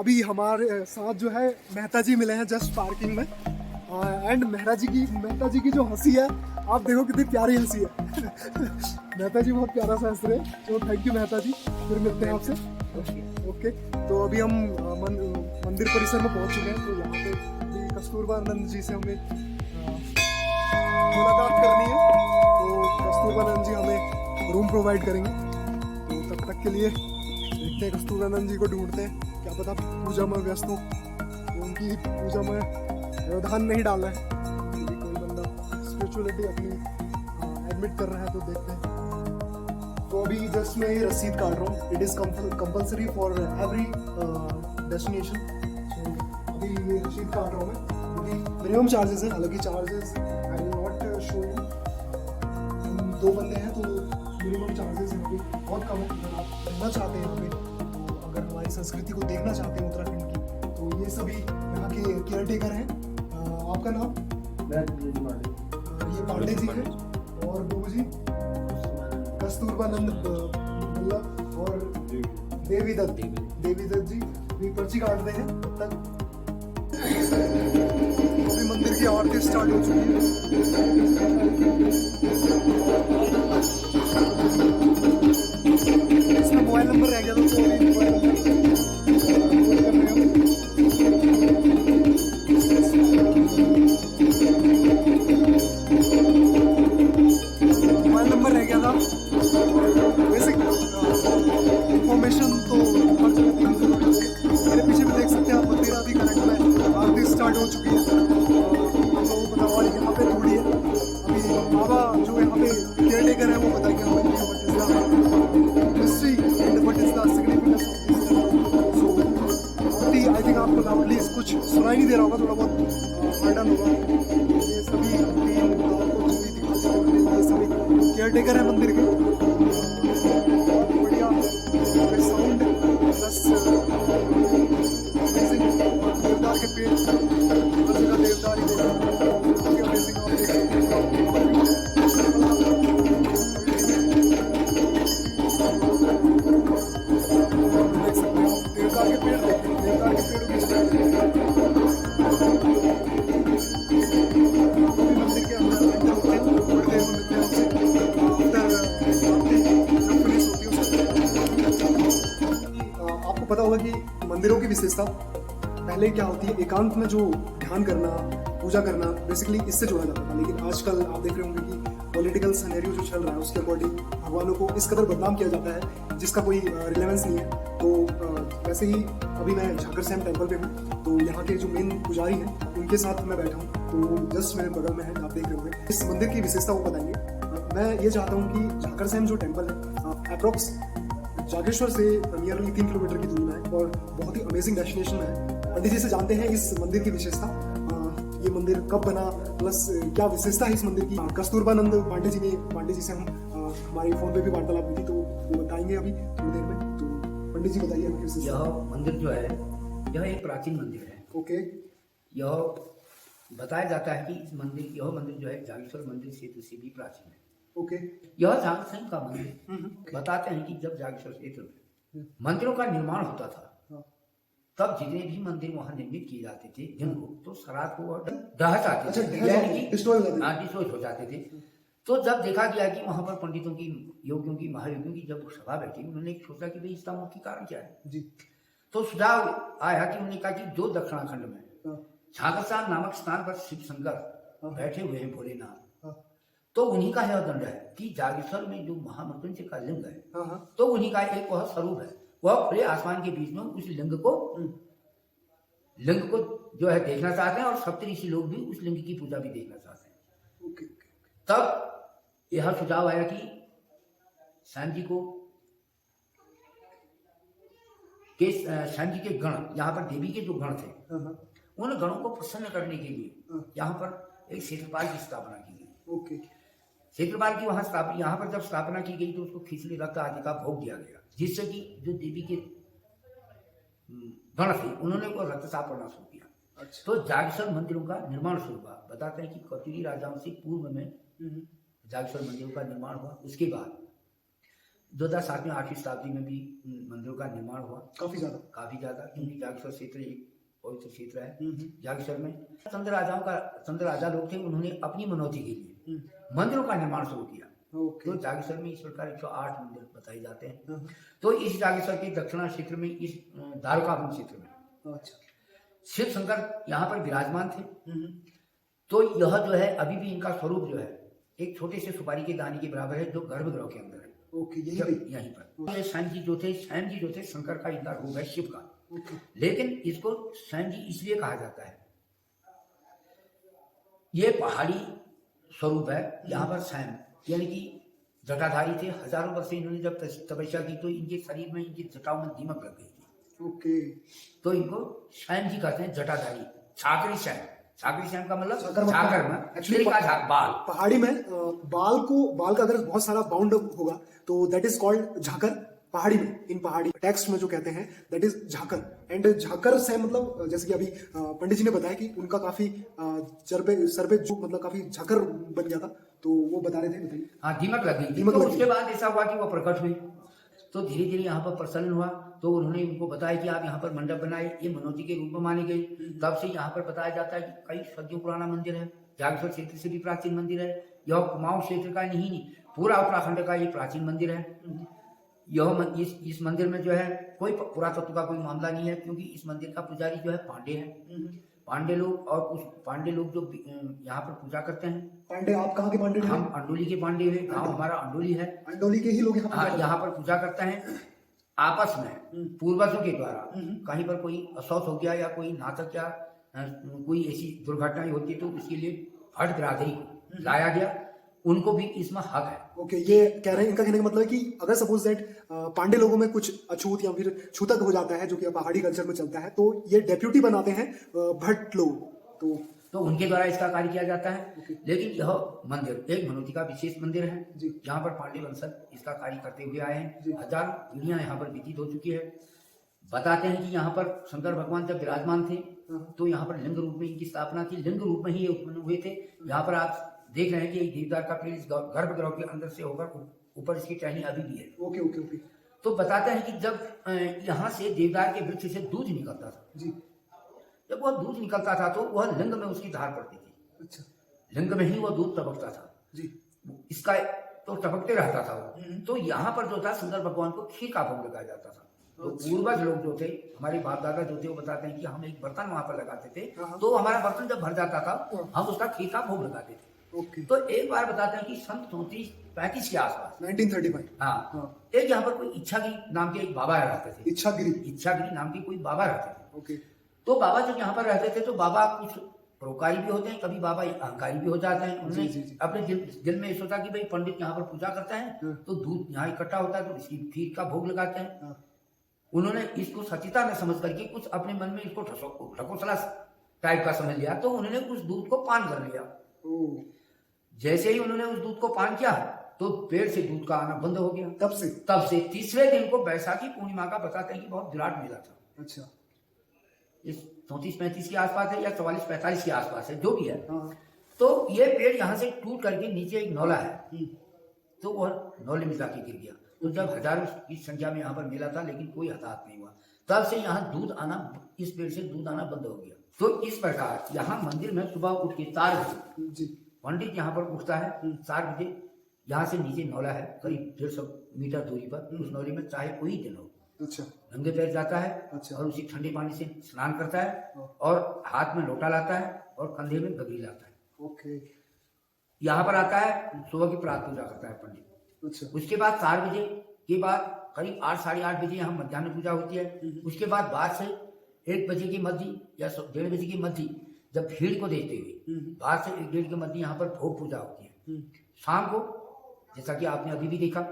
अभी हमारे साथ जो है मेहता जी मिले हैं जस्ट पार्किंग में। एंड मेहता जी की जो हंसी है, आप देखो कितनी प्यारी हंसी है। मेहता जी बहुत प्यारा सा हंस रहे हैं, तो थैंक यू मेहता जी। फिर मिलते हैं आपसे। ओके। तो अभी हम मंदिर परिसर में पहुंच चुके हैं। तो यहाँ पे अभी कस्तूरबा नंद जी से हमें मुलाकात करनी है। तो कस्तूरबा नंद जी हमें रूम प्रोवाइड करेंगे। तो तब तक के लिए देखते हैं, कस्तूरबा नंद जी को ढूंढते हैं। क्या पता पूजा में व्यस्त हो, तो उनकी पूजा में व्यवधान नहीं डाल रहा है। यदि कोई बंदा स्पिरिचुअलिटी अपनी एडमिट कर रहा है तो देखते हैं। तो अभी जस्ट मैं ये रसीद काट रहा हूँ। It is compulsory for every destination. So अभी ये रसीद काट रहा हूँ मैं, क्योंकि मिनिमम चार्जेस है। हालांकि charges I will not show you. हम 2 बंदे हैं तो मिनिमम चार्जेस हैं, अभी बहुत कम है। अगर आप रहना चाहते हैं यहाँ पे, तो अगर हमारी संस्कृति को देखना चाहते हैं उत्तराखंड की, तो ये सभी यहाँ के केयर टेकर हैं। आपका नाम? ये पांडे जी हैं, और वो जी कस्तूरबा नंद बल्लभ, और देवीदत्त जी भी पर्ची काट रहे हैं। तब तक अभी मंदिर की आरती स्टार्ट हो चुकी है। इसमें मोबाइल नंबर रह गया, तो मोबाइल नंबर रह गया था। बेसिक इंफॉर्मेशन तो हर जगह दी जरूरी है। मेरे पीछे भी देख सकते हैं आप, मंदिर अभी करंट में आरती स्टार्ट हो चुकी है। हम लोगों को बताओ यहाँ पे थोड़ी है। अभी बाबा जो यहाँ पे केयर टेकर है वो बताएंगे हमें what is the history and what is the significance of this. So I think आपको लाउडली कुछ सुनाई नहीं दे रहा होगा, थोड़ा बहुत हार्डन होगा। ये सभी ये सभी केयर टेकर है मंदिर के। बहुत बढ़िया साउंड प्लस देवदार के पेड़, हर जगह देवदार ही देख सकते हैं। देवदार के पेड़ देखते हैं, देवदार के पेड़ मंदिर के अंदर एंटर होते हैं। थोड़ी देर में मिलते हैं आपसे आपको पता होगा कि मंदिरों की विशेषता पहले क्या होती है, एकांत में जो ध्यान करना, पूजा करना, बेसिकली इससे जोड़ा जाता था। लेकिन आजकल आप देख रहे होंगे कि पॉलिटिकल सिनेरियो जो चल रहा है उसके अकॉर्डिंग भगवानों को इस कदर बदनाम किया जाता है जिसका कोई रिलेवेंस नहीं है। तो वैसे ही अभी मैं झाकर सैम टेम्पल पे हूँ, तो यहाँ के जो मेन पुजारी हैं उनके साथ मैं बैठा हूँ। तो जस्ट मेरे बगल में है, आप देख रहे होंगे। इस मंदिर की विशेषता वो बताएंगे। मैं ये चाहता हूँ कि झाकर सैम जो टेम्पल है अप्रोक्स जागेश्वर से नियरली 3 किलोमीटर की दूरी में है, और बहुत ही अमेजिंग डेस्टिनेशन है। पंडित जी से जानते हैं इस मंदिर की विशेषता, ये मंदिर कब बना, प्लस क्या विशेषता है इस मंदिर की। कस्तूरबा नंद पांडे जी से हम हमारी फोन पे भी वार्तालाप हुई थी, तो वो बताएंगे अभी थोड़ी देर में। तो पंडित जी बताइए हमें विशेषता। यह मंदिर जो है, यह एक प्राचीन मंदिर है। ओके। यह बताया जाता है कि यह मंदिर जो है जागेश्वर मंदिर क्षेत्र से भी प्राचीन है। ओके। यह जागेश्वर का मंदिर बताते हैं कि जब जागेश्वर क्षेत्र में मंदिरों का निर्माण होता था, तब जितने भी मंदिर वहां निर्मित किए जाते थे जिनको, तो श्राद्ध को दह जाते थे, डिस्ट्रॉय हो जाते थे। तो जब देखा गया कि वहां पर पंडितों की, योगियों की, महायोगियों की जब सभा बैठी, उन्होंने सोचा कि भाई इसका मुख्य कारण क्या है जी। तो सुझाव आया कि उन्होंने कहा कि जो दक्षिणाखंड में झाकरसार नामक स्थान पर शिव शंकर बैठे हुए हैं, भोलेनाथ, तो उन्हीं का यह दंड है कि जागेश्वर में जो महामृत्युंजय का लिंग है, तो उन्हीं का एक वह स्वरूप है। वह खुले आसमान के बीच में उस लिंग को जो है देखना चाहते हैं, और सप्तऋषि लोग भी उस लिंग की पूजा भी देखना चाहते हैं। तब यह सुझाव आया कि श्याम जी के गण, यहाँ पर देवी के जो गण थे, उन गणों को प्रसन्न करने के लिए यहाँ पर एक क्षेत्रपाल की स्थापना की गई। क्षेत्रपाल की यहाँ पर जब स्थापना की गई, तो उसको खिचड़ी रक्त आदि का भोग दिया गया, जिससे कि जो देवी के गण थे उन्होंने वो रक्त साफ करना शुरू किया। अच्छा। तो जागेश्वर मंदिरों का निर्माण शुरू हुआ। बताते हैं कि कौटिल्य राजाओं से पूर्व में जागेश्वर मंदिरों का निर्माण हुआ। उसके बाद 2007वीं 8वीं शताब्दी में भी मंदिरों का निर्माण हुआ, काफी ज्यादा। क्योंकि जागेश्वर क्षेत्र एक पवित्र क्षेत्र है। जागेश्वर में चंद राजा लोग थे, उन्होंने अपनी मनौती के लिए मंदिरों का निर्माण शुरू किया। तो जागेश्वर में इस प्रकार 108 मंदिर बताए जाते हैं। तो इस जागेश्वर के दक्षिणा क्षेत्र में, इस द्वारकावन क्षेत्र में शिव शंकर यहाँ पर विराजमान थे। तो यह जो है अभी भी इनका स्वरूप जो है एक छोटे से सुपारी के दाने के बराबर है, जो गर्भगृह के अंदर है। यहीं पर ये स्वयं जी जो थे शंकर का इनका रूप है, शिव का। लेकिन इसको स्वयं जी इसलिए कहा जाता है, ये पहाड़ी स्वरूप है। यहाँ पर स्वयं यानी कि जटाधारी थे, हजारों वर्ष इन्होंने जब तपस्या की तो इनके शरीर में, इनकी जटाओं में दीमक लग गई थी। तो इनको स्वयं जी कहते हैं जटाधारी, छाकरी श्याम का मतलब छाकर में एक्चुअली बाल। पहाड़ी में बाल का अगर बहुत सारा बाउंड होगा तो दैट इज कॉल्ड झाकर। पहाड़ी में, इन पहाड़ी टेक्स्ट में जो कहते हैं दैट इज झाकर। एंड झाकर से मतलब जैसे कि अभी पंडित जी ने बताया कि उनका काफी सर पे जो मतलब काफी झाकर बन गया था, तो वो बता रहे थे। बताइए। हाँ, दीमक लग गई थी। तो उसके बाद ऐसा हुआ कि वो प्रकट हुई, तो धीरे धीरे यहाँ पर प्रसन्न हुआ। तो उन्होंने उनको बताया कि आप यहाँ पर मंडप बनाए, ये मनौती के रूप में माने गए। तब से यहाँ पर बताया जाता है कि कई सदियों पुराना मंदिर है। जागेश्वर क्षेत्र से भी प्राचीन मंदिर है। यह कुमाऊं क्षेत्र का नहीं, पूरा उत्तराखंड का ये प्राचीन मंदिर है। यह इस मंदिर में जो है कोई पुरातत्व का कोई मामला नहीं है, क्योंकि इस मंदिर का पुजारी जो है पांडे हैं। पांडे लोग, और कुछ पांडे लोग जो यहाँ पर पूजा करते हैं। पांडे, आप कहाँ के पांडे? हम अंडोली के पांडे हैं, गाँव हमारा अंडोली है। अंडोली के ही लोग यहाँ पर पूजा करते हैं आपस में, पूर्वजों के द्वारा। कहीं पर कोई असौच हो गया या कोई नाटक या कोई ऐसी दुर्घटनाएं होती है तो उसके लिए भट्ट बिरादरी को लाया गया, उनको भी इसमें हक है। ओके, ये कह रहे हैं, इनका कहने का मतलब है कि अगर सपोज दैट पांडे लोगों में कुछ अछूत या फिर छूतक हो जाता है, जो कि पहाड़ी कल्चर में चलता है, तो ये डेप्यूटी बनाते हैं भट्ट लोग, तो उनके द्वारा इसका कार्य किया जाता है। लेकिन यह मंदिर एक मनौती का विशेष मंदिर है, जहाँ पर पांडे वंशज इसका कार्य करते हुए आए हैं। हजारों पीढ़ियां यहाँ पर व्यतीत हो चुकी है। बताते हैं कि यहाँ पर शंकर भगवान जब विराजमान थे तो यहाँ पर लिंग रूप में इनकी स्थापना थी, लिंग रूप में ही ये उत्पन्न हुए थे। यहाँ पर आप देख रहे हैं कि देवदार का पेड़ इस गर्भगृह के अंदर से होकर ऊपर इसकी टहनी अभी भी है। ओके। तो बताते हैं कि जब यहाँ से देवदार के वृक्ष से दूध निकलता था, जब वह दूध निकलता था तो वह लिंग में उसकी धार पड़ती थी। अच्छा। लिंग में ही वह दूध टपकता था जी, इसका तो टपकते रहता था वो। तो यहाँ पर जो था शंकर भगवान को खीर का भोग लगाया जाता था। तो पूर्वज लोग जो थे, हमारे बाप दादा जो थे, वो बताते हैं कि हम एक बर्तन वहां पर लगाते थे, तो हमारा बर्तन जब भर जाता था हम उसका खीर का भोग लगाते थे। तो एक बार बताते हैं कि सन 34-35 के आसपास, 1935, हाँ, एक यहाँ पर कोई इच्छागिरी नाम के एक बाबा रहते थे। इच्छागिरी नाम के कोई बाबा रहते थे। तो बाबा जब यहाँ पर रहते थे तो बाबा कुछ परोपकारी भी होते हैं, कभी बाबा अहंकारी भी हो जाते हैं। उन्होंने अपने दिल में सोचा कि भाई पंडित यहाँ पर पूजा करता है तो दूध यहाँ इकट्ठा होता है, तो इसकी खीर का भोग लगाते हैं। उन्होंने इसको सचिता में समझ करके कुछ अपने मन में इसको ढकोसला टाइप का समझ लिया, तो उन्होंने उस दूध को पान कर लिया। जैसे ही उन्होंने उस दूध को पान किया तो पेड़ से दूध का आना बंद हो गया। तब से तीसरे दिन को बैसाखी पूर्णिमा का बताते हैं कि बहुत विराट मेला था। अच्छा, इस 34-35 के आसपास है या 44-45 के आसपास है, जो भी है। तो ये पेड़ यहाँ से टूट करके नीचे एक नौला है, तो वह नौले में जाके गिर गया। तो जब हजारों की संख्या में यहाँ पर मेला था, लेकिन कोई हताहत नहीं हुआ। तब से यहाँ दूध आना, इस पेड़ से दूध आना बंद हो गया। तो इस प्रकार यहाँ मंदिर में सुबह उठ के 4 बजे पंडित यहाँ पर उठता है। 4 बजे यहाँ से नीचे नौला है, करीब 150 मीटर दूरी पर। उस नौले में चाहे कोई दिन हो, अच्छा, नंगे पैर जाता है। अच्छा। और उसी ठंडे पानी से स्नान करता है और हाथ में लोटा लाता है और कंधे में गगरी लाता है। ओके। यहाँ पर आता है, सुबह की प्रात पूजा करता है पंडित। अच्छा। उसके बाद 4 बजे के बाद करीब 8 साढ़े 8 बजे यहाँ मध्याह्न पूजा होती है। उसके बाद से 1 बजे की मध्य या 1:30 बजे की मध्य, जब भीड़ को देखते हुए बाद से 1-1:30 के मध्य यहाँ पर भोग पूजा होती है। शाम को, जैसा कि आपने अभी भी देखा,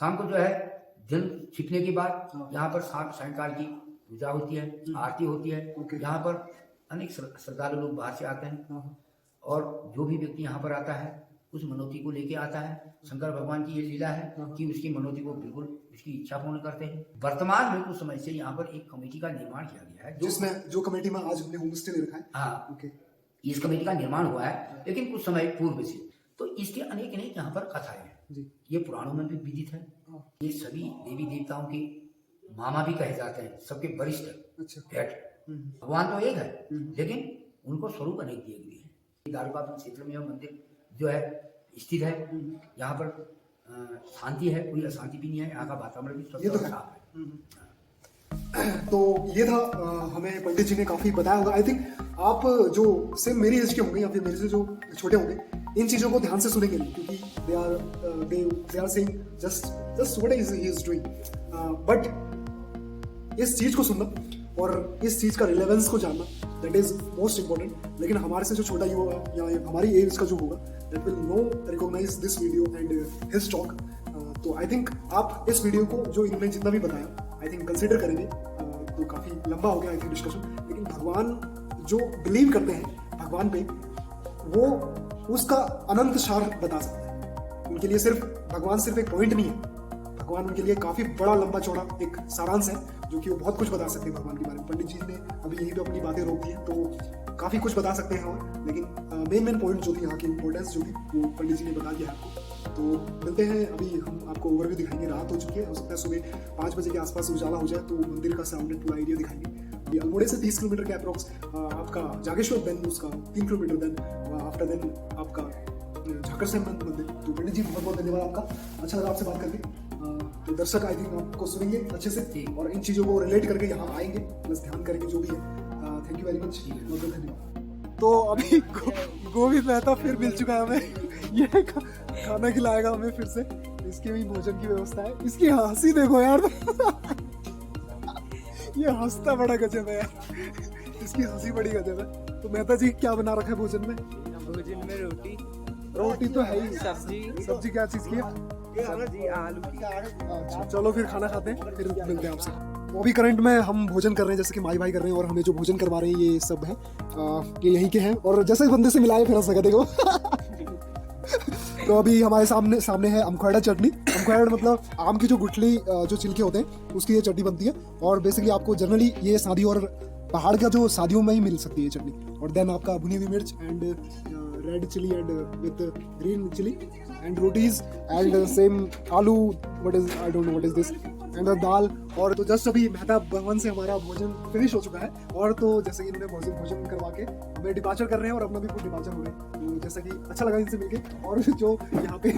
शाम को जो है दिन छिपने के बाद यहाँ पर सायंकाल की पूजा होती है, आरती होती है। यहाँ पर अनेक श्रद्धालु लोग बाहर से आते हैं और जो भी व्यक्ति यहाँ पर आता है उस मनौती को लेके आता है। शंकर भगवान की ये लीला है कि उसकी मनौती को बिल्कुल उसकी इच्छा पूर्ण करते हैं। वर्तमान में कुछ समय से यहाँ पर एक कमेटी का निर्माण किया गया है, जिसमें जो कमेटी में आज हमने होम स्टे ले रखा है। हाँ, ओके। इस कमेटी का निर्माण हुआ है, लेकिन कुछ समय पूर्व से। तो इसके अनेक यहाँ पर कथाएं हैं, ये पुराणों में भी विदित है। ये सभी देवी देवताओं के मामा भी कहे जाते हैं, सबके वरिष्ठ अच्छा। हेड। भगवान तो एक है, लेकिन उनको स्वरूप अनेक दिए गए हैं। द्वारकापुर क्षेत्र में यह मंदिर जो है स्थित है, यहाँ पर शांति है, कोई अशांति भी नहीं है, यहाँ का वातावरण भी ये तो स्वच्छ है। और साफ है। तो ये था हमें पंडित जी ने काफी बताया होगा। आई थिंक आप जो सेम मेरी एज के होंगे या फिर मेरे से जो छोटे होंगे, इन चीजों को ध्यान से सुनेंगे नहीं, क्योंकि they are saying just what he is doing, but इस चीज को सुनना और इस चीज का रिलेवेंस को जानना, दैट इज मोस्ट इंपॉर्टेंट। लेकिन हमारे से जो छोटा युवा या हमारी एज का जो होगा, that will know recognise this video and his talk. तो आई थिंक आप इस वीडियो को जो इन्होंने जितना भी बताया, आई थिंक कंसिडर करेंगे। तो काफी लंबा हो गया आई थिंक डिस्कशन, लेकिन भगवान जो बिलीव करते हैं भगवान पे, वो उसका अनंत सार बता सकते हैं। उनके लिए सिर्फ भगवान सिर्फ एक पॉइंट नहीं है, भगवान उनके लिए काफी बड़ा लंबा चौड़ा एक सारांश है, जो कि वो बहुत कुछ बता सकते हैं भगवान के बारे में। पंडित जी ने अभी यहीं पे अपनी बातें रोक दी हैं, तो काफी कुछ बता सकते हैं और, लेकिन मेन पॉइंट जो थी यहाँ की इंपॉर्टेंस जो थी, वो पंडित जी ने बता दिया आपको। तो मिलते हैं, अभी हम आपको ओवरव्यू दिखाएंगे। रात हो चुकी है, हो सकता है सुबह 5 बजे के आसपास उजाला हो जाए, तो मंदिर का साउंड एंड पूरा एरिया दिखाएंगे। ये अल्मोड़े से 30 किलोमीटर के अप्रॉक्स आपका जागेश्वर, देन उसका 3 किलोमीटर, देन आफ्टर देन आपका झाकर से मंदिर। तो पंडित जी बहुत बहुत धन्यवाद आपका, अच्छा लगा आपसे बात करके। तो दर्शक आई थिंक आपको सुनेंगे अच्छे से और इन चीज़ों को रिलेट करके यहाँ आएंगे, प्लस ध्यान करेंगे जो भी है। थैंक यू वेरी मच, बहुत बहुत धन्यवाद। तो अभी गोविंद मेहता फिर मिल चुका है हमें, ये खाना खिलाएगा हमें फिर से, इसकी भी भोजन की व्यवस्था है। इसकी हंसी देखो यार, ये हंसता बड़ा गजब है यार, इसकी हंसी बड़ी गजब है। तो मेहता जी क्या बना रखा है भोजन में? भोजन में रोटी तो है ही, सब्जी क्या चीज की है? सब्जी आलू की। अच्छा, चलो फिर खाना खाते हैं, फिर मिलते हैं आपसे। तो अभी करंट में हम भोजन कर रहे हैं, जैसे कि माई भाई कर रहे हैं, और हमें जो भोजन करवा रहे हैं ये सब है, ये यहीं के हैं। और जैसे ही बंदे से मिलाए फिर हंस लगा देखो। तो अभी हमारे सामने है अमखोड़ा चटनी। अमखोड़ा मतलब आम की जो गुठली जो छिलके होते हैं उसकी ये चटनी बनती है, और बेसिकली आपको जनरली ये शादी और पहाड़ का जो शादियों में ही मिल सकती है ये चटनी। और देन आपका भुनी हुई मिर्च and red chilli and with green chilli and rotis and same aloo, what is, I don't know what is this, and dal. और तो जस्ट अभी मेहता भवन से हमारा भोजन फिनिश हो चुका है, और तो जैसे कि इन्होंने भोजन करवा के हमें डिपार्चर कर रहे हैं और अपना भी कुछ डिपार्चर हो रहे हैं। तो जैसा कि अच्छा लगा इनसे मिलके, और जो यहाँ पे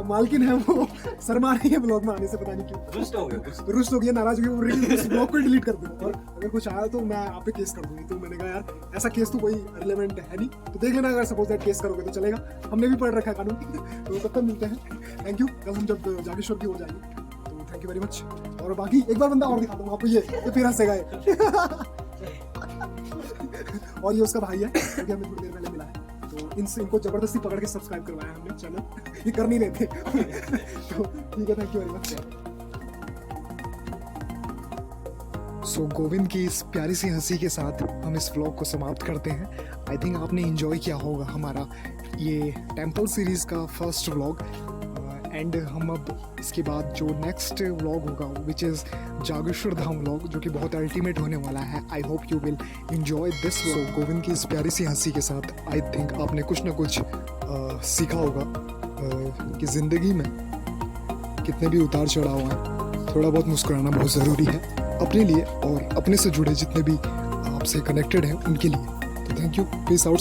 मालकिन है वो शर्मा रही है ब्लॉग में आने से, पता नहीं क्यों रुष्ट हो गया, नाराज हो गई, उस ब्लॉग को डिलीट कर दूंगा, और अगर कुछ आया तो मैं आप पे केस कर दूंगी। तो मैंने कहा यार ऐसा केस तो कोई रिलेवेंट है नहीं, तो देख लेना, अगर सपोज दैट केस करोगे तो चलेगा, हमने भी पढ़ रखा है कानून। तो तब तक मिलते हैं, थैंक यू। कल हम जब जागेश्वर की ओर जाएंगे, तो थैंक यू वेरी मच। और बाकी एक बार बंदा और दिखा दूंगा आपको, ये फिर हंसेगा ये। और ये उसका भाई है, क्योंकि हमें थोड़ी देर पहले मिला है, तो इनको जबरदस्ती पकड़ के सब्सक्राइब करवाया हमने चैनल, ये कर नहीं रहे थे। तो ठीक है, थैंक यू वेरी मच। सो गोविंद की इस प्यारी सी हंसी के साथ हम इस व्लॉग को समाप्त करते हैं। आई थिंक आपने एंजॉय किया होगा हमारा ये टेम्पल सीरीज का फर्स्ट व्लॉग, एंड हम अब इसके बाद जो नेक्स्ट व्लॉग होगा which is Jageshwar Dham vlog, जो कि बहुत अल्टीमेट होने वाला है। I hope you will enjoy this vlog. Govind की इस प्यारी सी हंसी के साथ आई थिंक आपने कुछ ना कुछ सीखा होगा कि ज़िंदगी में कितने भी उतार चढ़ाव हैं, थोड़ा बहुत मुस्कुराना बहुत ज़रूरी है अपने लिए और अपने से जुड़े जितने भी आपसे कनेक्टेड हैं उनके लिए। तो थैंक यू, पीस आउट।